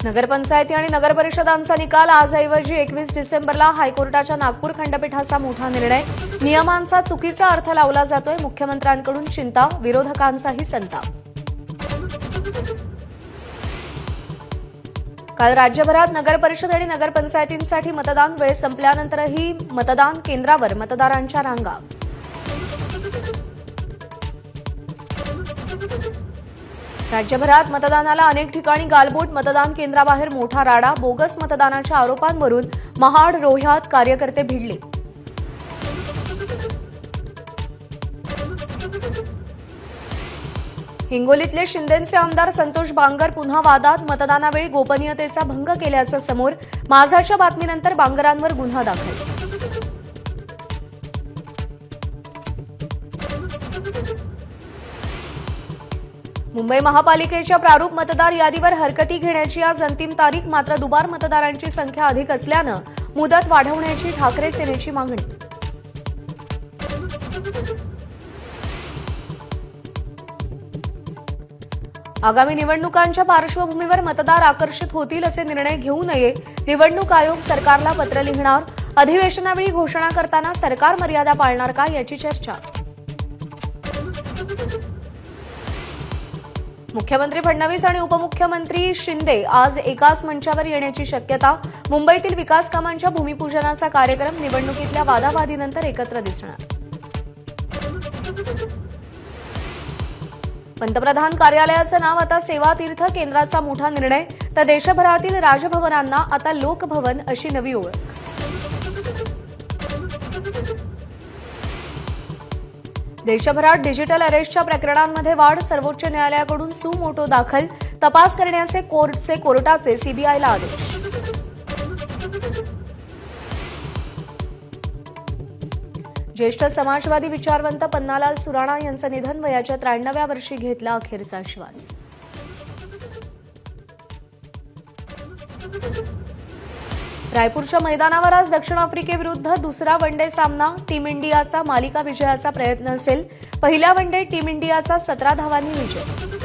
नगरपंचायती आणि नगरपरिषदांचा निकाल आजऐवजी 21 डिसेंबरला हायकोर्टाच्या नागपूर खंडपीठाचा मोठा निर्णय। नियमांचा चुकीचा अर्थ लावला जातोय, मुख्यमंत्र्यांकडून चिंता, विरोधकांचाही संताप। काल राज्यभरात नगरपरिषद आणि नगरपंचायतींसाठी मतदान वेळ संपल्यानंतरही मतदान केंद्रावर मतदारांच्या रांगा। राज्यभरात मतदानाला अनेक ठिकाणी गालबोट, मतदान केंद्राबाहेर मोठा राडा, बोगस मतदानाच्या आरोपांवरून महाड रोह्यात कार्यकर्ते भिडले। हिंगोलीतले शिंदेचे आमदार संतोष बांगर पुन्हा वादात, मतदानावेळी गोपनीयतेचा भंग केल्याचं समोर, माझाच्या बातमीनंतर बांगरांवर गुन्हा दाखल। मुंबई महापालिकेच्या प्रारूप मतदार यादीवर हरकती घेण्याची आज अंतिम तारीख, मात्र दुबार मतदारांची संख्या अधिक असल्यानं मुदत वाढवण्याची ठाकरे सेनेची मागणी। आगामी निवडणुकांच्या पार्श्वभूमीवर मतदार आकर्षित होतील असे निर्णय घेऊ नये, निवडणूक आयोग सरकारला पत्र लिहिणार। अधिवेशनावेळी घोषणा करताना सरकार मर्यादा पाळणार का, याची चर्चा। मुख्यमंत्री फडणवीस आणि उपमुख्यमंत्री शिंदे आज एकाच मंचावर येण्याची शक्यता। मुंबईतील विकास कामांच्या भूमिपूजनाचा कार्यक्रम, निवडणुकीतल्या वादावादीनंतर एकत्र दिसणार। पंतप्रधान कार्यालयाचं नाव आता सेवा तीर्थ, केंद्राचा मोठा निर्णय, तर देशभरातील राजभवनांना आता लोकभवन अशी नवी ओळख। देशभरात डिजिटल अरेस्टच्या प्रकरणांमध्ये वाढ, सर्वोच्च न्यायालयाकडून सु मोटो दाखल, तपास करण्याचे कोर्टाचे सीबीआयला आदेश। ज्येष्ठ समाजवादी विचारवंत पन्नालाल सुराणा यांचं निधन, वयाच्या 93व्या वर्षी घेतला अखेरचा श्वास। रायपूरच्या मैदानावर आज दक्षिण आफ्रिकेविरुद्ध दुसरा वनडे सामना, टीम इंडियाचा मालिका विजयाचा प्रयत्न असेल। पहिल्या वनडेत टीम इंडियाचा 17 धावांनी विजय।